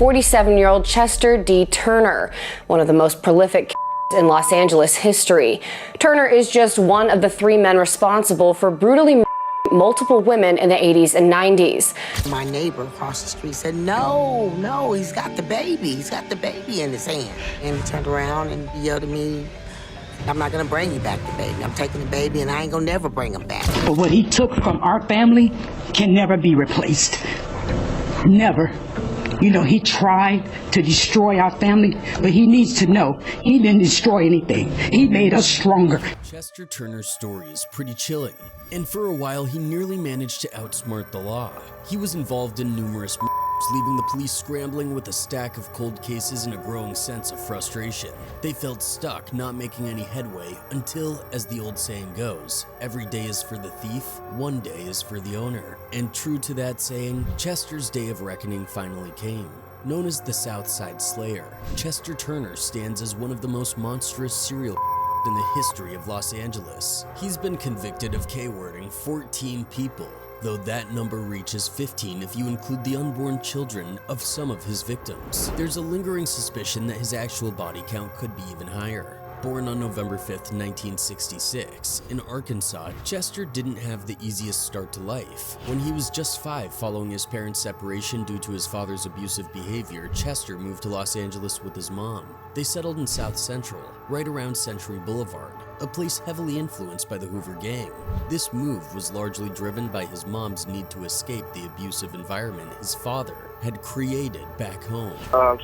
47-year-old Chester D. Turner, one of the most prolific in Los Angeles history. Turner is just one of the 3 men responsible for brutally multiple women in the 80s and 90s. My neighbor across the street said, no, he's got the baby. He's got the baby in his hand. And he turned around and yelled at me, I'm not gonna bring you back the baby. I'm taking the baby and I ain't gonna never bring him back. But what he took from our family can never be replaced. Never. You know, he tried to destroy our family, but he needs to know he didn't destroy anything. He made us stronger. Chester Turner's story is pretty chilling, and for a while he nearly managed to outsmart the law. He was involved in numerous murders, leaving the police scrambling with a stack of cold cases and a growing sense of frustration. They felt stuck, not making any headway, until, as the old saying goes, every day is for the thief, one day is for the owner. And true to that saying, Chester's day of reckoning finally came. Known as the South Side Slayer, Chester Turner stands as one of the most monstrous serial in the history of Los Angeles. He's been convicted of K-wording 14 people, though that number reaches 15 if you include the unborn children of some of his victims. There's a lingering suspicion that his actual body count could be even higher. Born on November 5th, 1966, in Arkansas, Chester didn't have the easiest start to life. When he was just 5, following his parents' separation due to his father's abusive behavior, Chester moved to Los Angeles with his mom. They settled in South Central, right around Century Boulevard, a place heavily influenced by the Hoover gang. This move was largely driven by his mom's need to escape the abusive environment his father had created back home.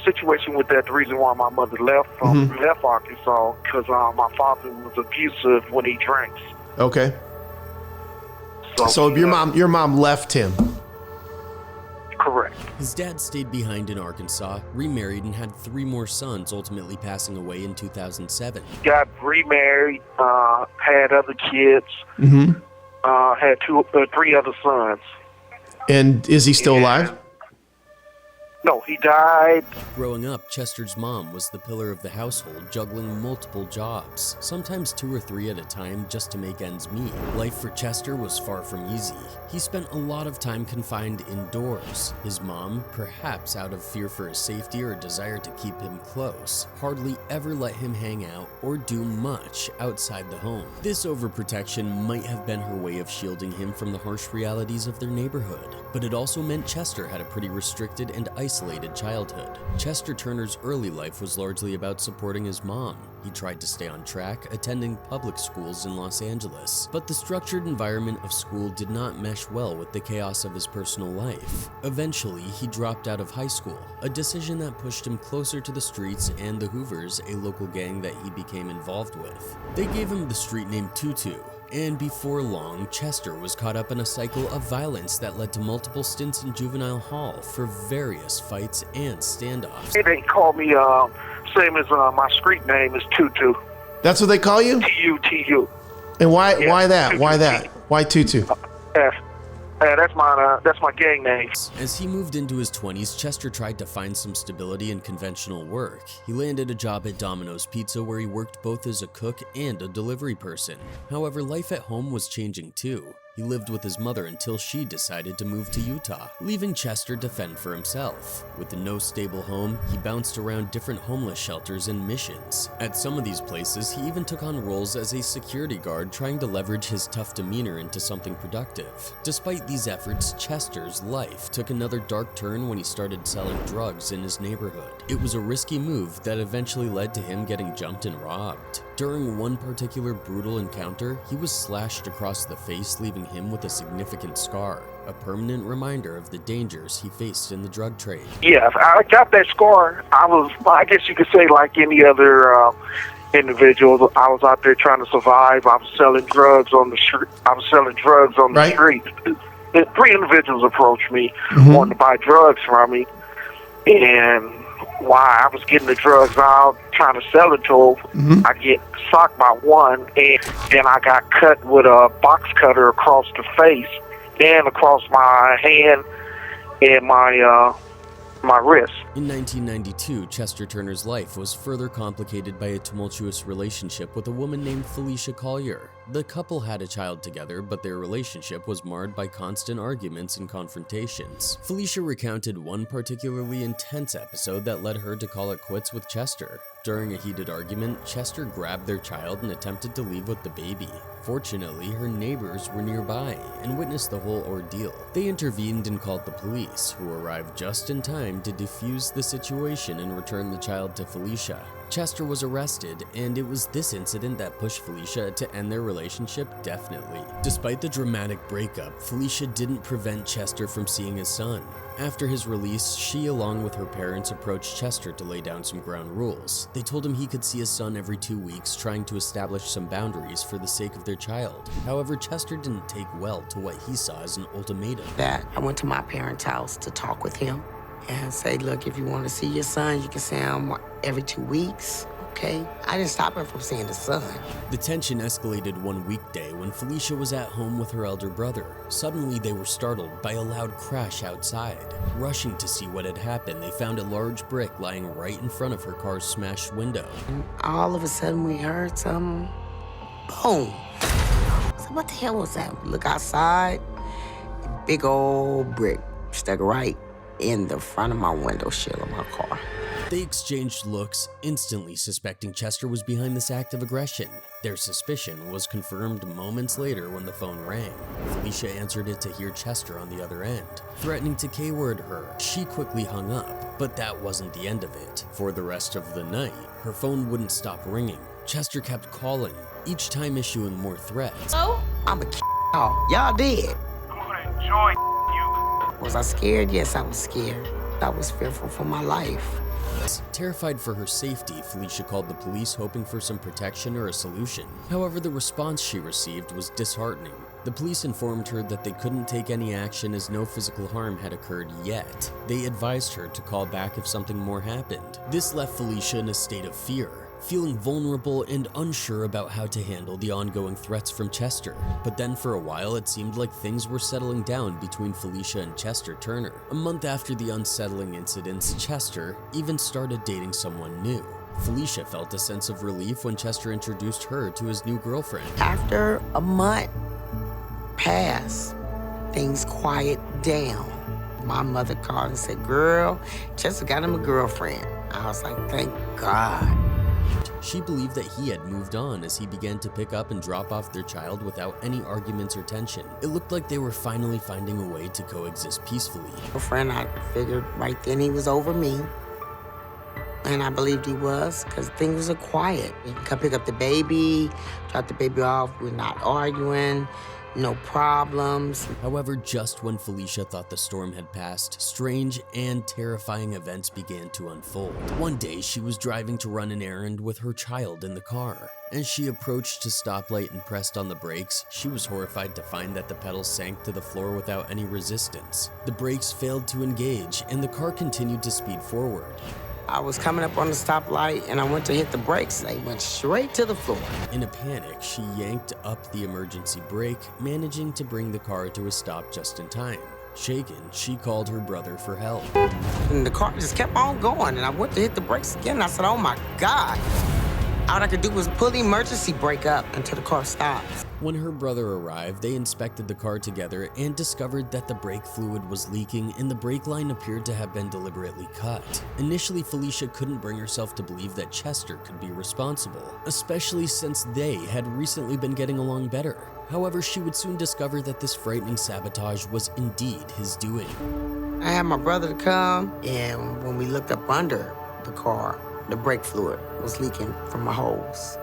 Situation with that, the reason why my mother left Arkansas, because my father was abusive when he drank. Okay. So your mom left him. Correct. His dad stayed behind in Arkansas, remarried, and had 3 more sons, ultimately passing away in 2007. Got remarried, had other kids, had 3 other sons. And is he still alive? No, he died. Growing up, Chester's mom was the pillar of the household, juggling multiple jobs, sometimes 2 or 3 at a time just to make ends meet. Life for Chester was far from easy. He spent a lot of time confined indoors. His mom, perhaps out of fear for his safety or a desire to keep him close, hardly ever let him hang out or do much outside the home. This overprotection might have been her way of shielding him from the harsh realities of their neighborhood, but it also meant Chester had a pretty restricted and isolated childhood. Chester Turner's early life was largely about supporting his mom. He tried to stay on track, attending public schools in Los Angeles, but the structured environment of school did not mesh well with the chaos of his personal life. Eventually, he dropped out of high school, a decision that pushed him closer to the streets and the Hoovers, a local gang that he became involved with. They gave him the street name Tutu, and before long, Chester was caught up in a cycle of violence that led to multiple stints in juvenile hall for various fights and standoffs. They call me, same as my street name is Tutu. That's what they call you? Tutu. And why that? Tutu. Why that? Why Tutu? That's my gang name. As he moved into his 20s, Chester tried to find some stability in conventional work. He landed a job at Domino's Pizza where he worked both as a cook and a delivery person. However, life at home was changing too. He lived with his mother until she decided to move to Utah, leaving Chester to fend for himself. With no stable home, he bounced around different homeless shelters and missions. At some of these places, he even took on roles as a security guard, trying to leverage his tough demeanor into something productive. Despite these efforts, Chester's life took another dark turn when he started selling drugs in his neighborhood. It was a risky move that eventually led to him getting jumped and robbed. During one particular brutal encounter, he was slashed across the face, leaving him with a significant scar, a permanent reminder of the dangers he faced in the drug trade. Yeah, I got that scar. I guess you could say like any other individual, I was out there trying to survive. I was selling drugs on the street. Street. 3 individuals approached me, wanting to buy drugs from me, and while I was getting the drugs out, trying to sell it to them, I get socked by one, and then I got cut with a box cutter across the face and across my hand and my wrist. In 1992, Chester Turner's life was further complicated by a tumultuous relationship with a woman named Felicia Collier. The couple had a child together, but their relationship was marred by constant arguments and confrontations. Felicia recounted one particularly intense episode that led her to call it quits with Chester. During a heated argument, Chester grabbed their child and attempted to leave with the baby. Fortunately, her neighbors were nearby and witnessed the whole ordeal. They intervened and called the police, who arrived just in time to defuse the situation and return the child to Felicia. Chester was arrested, and it was this incident that pushed Felicia to end their relationship definitely. Despite the dramatic breakup, Felicia didn't prevent Chester from seeing his son. After his release, she, along with her parents, approached Chester to lay down some ground rules. They told him he could see his son every 2 weeks, trying to establish some boundaries for the sake of their child. However, Chester didn't take well to what he saw as an ultimatum. I went to my parents' house to talk with him and say, look, if you want to see your son, you can see him every 2 weeks. Okay? I didn't stop him from seeing the son. The tension escalated one weekday when Felicia was at home with her elder brother. Suddenly, they were startled by a loud crash outside. Rushing to see what had happened, they found a large brick lying right in front of her car's smashed window. And all of a sudden, we heard something. Boom. So what the hell was that? We look outside, a big old brick stuck right in the front of my window sill of my car. They exchanged looks, instantly suspecting Chester was behind this act of aggression. Their suspicion was confirmed moments later when the phone rang. Felicia answered it to hear Chester on the other end, threatening to K-word her. She quickly hung up, but that wasn't the end of it. For the rest of the night, her phone wouldn't stop ringing. Chester kept calling, each time issuing more threats. Oh? I'm a y'all did. I'm gonna enjoy you. Was I scared? Yes, I was scared. I was fearful for my life. Terrified for her safety, Felicia called the police hoping for some protection or a solution. However, the response she received was disheartening. The police informed her that they couldn't take any action as no physical harm had occurred yet. They advised her to call back if something more happened. This left Felicia in a state of fear, feeling vulnerable and unsure about how to handle the ongoing threats from Chester. But then for a while, it seemed like things were settling down between Felicia and Chester Turner. A month after the unsettling incidents, Chester even started dating someone new. Felicia felt a sense of relief when Chester introduced her to his new girlfriend. After a month passed, things quiet down. My mother called and said, girl, Chester got him a girlfriend. I was like, thank God. She believed that he had moved on as he began to pick up and drop off their child without any arguments or tension. It looked like they were finally finding a way to coexist peacefully. Girlfriend, I figured right then he was over me. And I believed he was, because things were quiet. He come pick up the baby, drop the baby off, we're not arguing, no problems. However, just when Felicia thought the storm had passed, strange and terrifying events began to unfold. One day, she was driving to run an errand with her child in the car. As she approached a stoplight and pressed on the brakes, she was horrified to find that the pedals sank to the floor without any resistance. The brakes failed to engage, and the car continued to speed forward. I was coming up on the stoplight and I went to hit the brakes. They went straight to the floor. In a panic, she yanked up the emergency brake, managing to bring the car to a stop just in time. Shaken, she called her brother for help. And the car just kept on going, and I went to hit the brakes again. And I said, oh my God. All I could do was pull the emergency brake up until the car stops. When her brother arrived, they inspected the car together and discovered that the brake fluid was leaking and the brake line appeared to have been deliberately cut. Initially, Felicia couldn't bring herself to believe that Chester could be responsible, especially since they had recently been getting along better. However, she would soon discover that this frightening sabotage was indeed his doing. I had my brother to come, and when we looked up under the car, the brake fluid was leaking from my hose.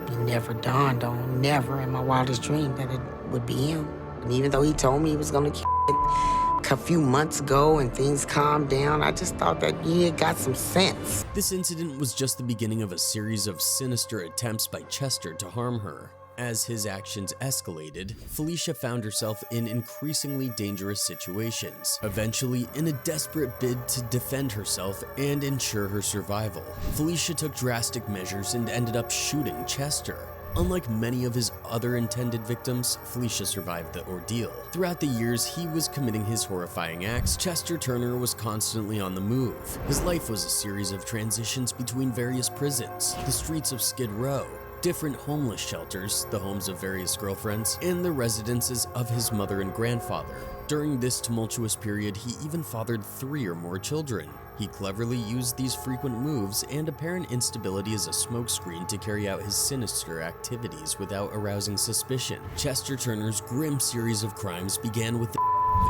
It never dawned on, never in my wildest dream, that it would be him. And even though he told me he was gonna kill it a few months ago and things calmed down, I just thought that he had got some sense. This incident was just the beginning of a series of sinister attempts by Chester to harm her. As his actions escalated, Felicia found herself in increasingly dangerous situations. Eventually, in a desperate bid to defend herself and ensure her survival, Felicia took drastic measures and ended up shooting Chester. Unlike many of his other intended victims, Felicia survived the ordeal. Throughout the years he was committing his horrifying acts, Chester Turner was constantly on the move. His life was a series of transitions between various prisons, the streets of Skid Row, different homeless shelters, the homes of various girlfriends, and the residences of his mother and grandfather. During this tumultuous period, he even fathered 3 or more children. He cleverly used these frequent moves and apparent instability as a smokescreen to carry out his sinister activities without arousing suspicion. Chester Turner's grim series of crimes began with the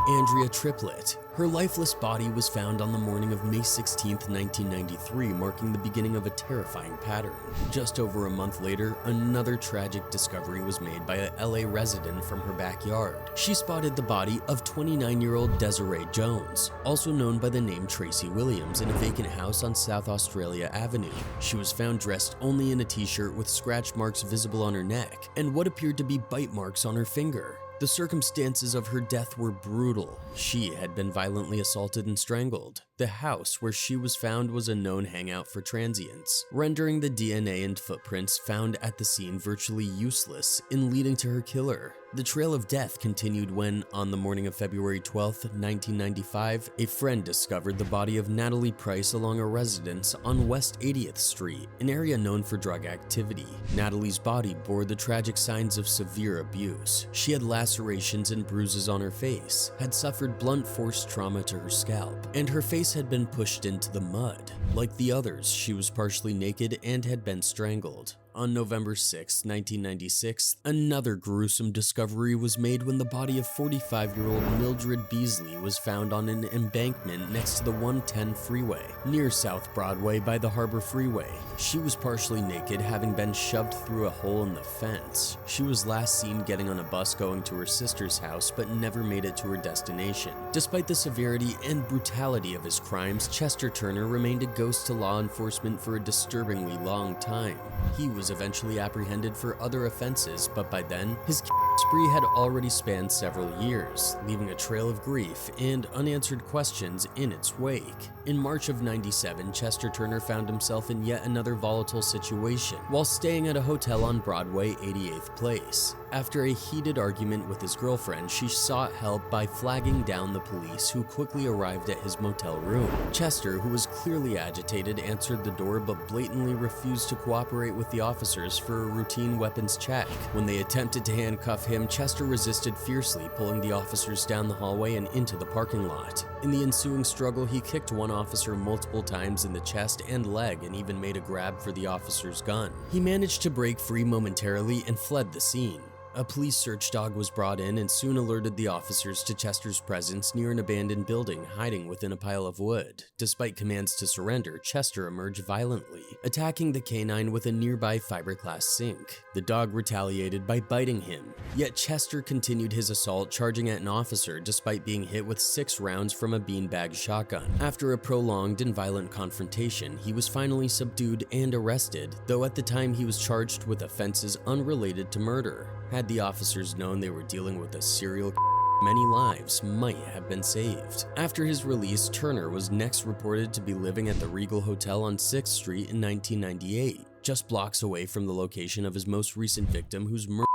Andrea triplet. Her lifeless body was found on the morning of May 16, 1993, marking the beginning of a terrifying pattern. Just over a month later, another tragic discovery was made by a LA resident from her backyard. She spotted the body of 29-year-old Desiree Jones, also known by the name Tracy Williams, in a vacant house on South Australia Avenue. She was found dressed only in a t-shirt with scratch marks visible on her neck and what appeared to be bite marks on her finger. The circumstances of her death were brutal. She had been violently assaulted and strangled. The house where she was found was a known hangout for transients, rendering the DNA and footprints found at the scene virtually useless in leading to her killer. The trail of death continued when, on the morning of February 12, 1995, a friend discovered the body of Natalie Price along a residence on West 80th Street, an area known for drug activity. Natalie's body bore the tragic signs of severe abuse. She had lacerations and bruises on her face, had suffered blunt force trauma to her scalp, and her face had been pushed into the mud. Like the others, she was partially naked and had been strangled. On November 6, 1996, another gruesome discovery was made when the body of 45-year-old Mildred Beasley was found on an embankment next to the 110 freeway, near South Broadway by the Harbor Freeway. She was partially naked, having been shoved through a hole in the fence. She was last seen getting on a bus going to her sister's house, but never made it to her destination. Despite the severity and brutality of his crimes, Chester Turner remained a ghost to law enforcement for a disturbingly long time. He was eventually apprehended for other offenses, but by then, his spree had already spanned several years, leaving a trail of grief and unanswered questions in its wake. In March of '97, Chester Turner found himself in yet another volatile situation while staying at a hotel on Broadway, 88th Place. After a heated argument with his girlfriend, she sought help by flagging down the police, who quickly arrived at his motel room. Chester, who was clearly agitated, answered the door but blatantly refused to cooperate with the officers for a routine weapons check. When they attempted to handcuff him, Chester resisted fiercely, pulling the officers down the hallway and into the parking lot. In the ensuing struggle, he kicked one officer multiple times in the chest and leg and even made a grab for the officer's gun. He managed to break free momentarily and fled the scene. A police search dog was brought in and soon alerted the officers to Chester's presence near an abandoned building hiding within a pile of wood. Despite commands to surrender, Chester emerged violently, attacking the canine with a nearby fiberglass sink. The dog retaliated by biting him, yet Chester continued his assault, charging at an officer despite being hit with 6 rounds from a beanbag shotgun. After a prolonged and violent confrontation, he was finally subdued and arrested, though at the time he was charged with offenses unrelated to murder. Had the officers known they were dealing with a serial many lives might have been saved. After his release, Turner was next reported to be living at the Regal Hotel on 6th Street in 1998, just blocks away from the location of his most recent victim, whose murder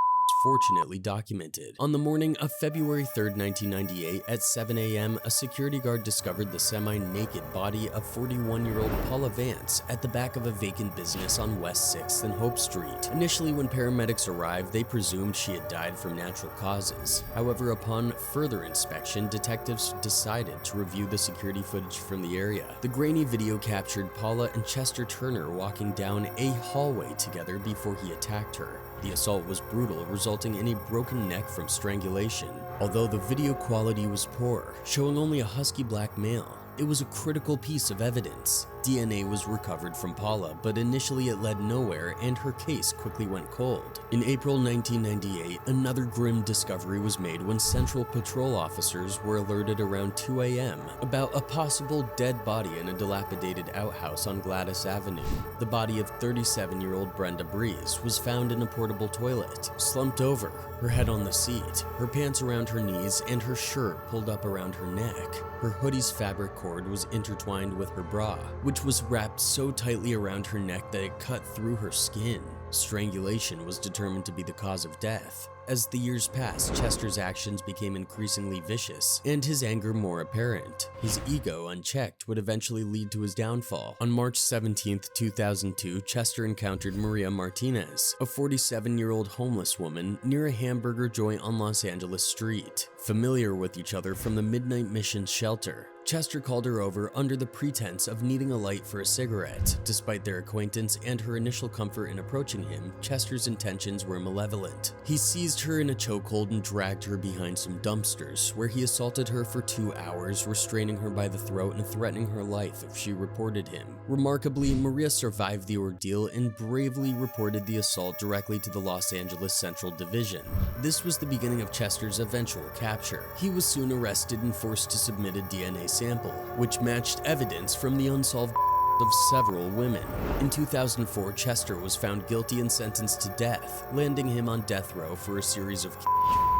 fortunately documented. On the morning of February 3, 1998, at 7 a.m., a security guard discovered the semi-naked body of 41-year-old Paula Vance at the back of a vacant business on West 6th and Hope Street. Initially, when paramedics arrived, they presumed she had died from natural causes. However, upon further inspection, detectives decided to review the security footage from the area. The grainy video captured Paula and Chester Turner walking down a hallway together before he attacked her. The assault was brutal, resulting in a broken neck from strangulation. Although the video quality was poor, showing only a husky black male, it was a critical piece of evidence. DNA was recovered from Paula, but initially it led nowhere and her case quickly went cold. In April 1998, another grim discovery was made when Central Patrol officers were alerted around 2 a.m. about a possible dead body in a dilapidated outhouse on Gladys Avenue. The body of 37-year-old Brenda Breeze was found in a portable toilet, slumped over, her head on the seat, her pants around her knees, and her shirt pulled up around her neck. Her hoodie's fabric cord was intertwined with her bra, which was wrapped so tightly around her neck that it cut through her skin. Strangulation was determined to be the cause of death. As the years passed, Chester's actions became increasingly vicious, and his anger more apparent. His ego, unchecked, would eventually lead to his downfall. On March 17, 2002, Chester encountered Maria Martinez, a 47-year-old homeless woman, near a hamburger joint on Los Angeles Street. Familiar with each other from the Midnight Mission shelter, Chester called her over under the pretense of needing a light for a cigarette. Despite their acquaintance and her initial comfort in approaching him, Chester's intentions were malevolent. He seized her in a chokehold and dragged her behind some dumpsters, where he assaulted her for 2 hours, restraining her by the throat and threatening her life if she reported him. Remarkably, Maria survived the ordeal and bravely reported the assault directly to the Los Angeles Central Division. This was the beginning of Chester's eventual capture. He was soon arrested and forced to submit a DNA sample, which matched evidence from the unsolved of several women. In 2004, Chester was found guilty and sentenced to death, landing him on death row for a series of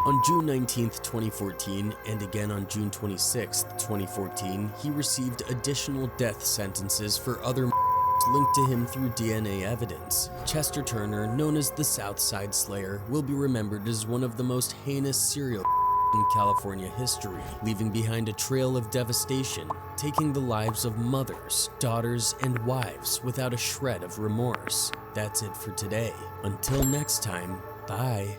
On June 19, 2014, and again on June 26, 2014, he received additional death sentences for other linked to him through DNA evidence. Chester Turner, known as the South Side Slayer, will be remembered as one of the most heinous serial in California history, leaving behind a trail of devastation, taking the lives of mothers, daughters, and wives without a shred of remorse. That's it for today. Until next time, bye.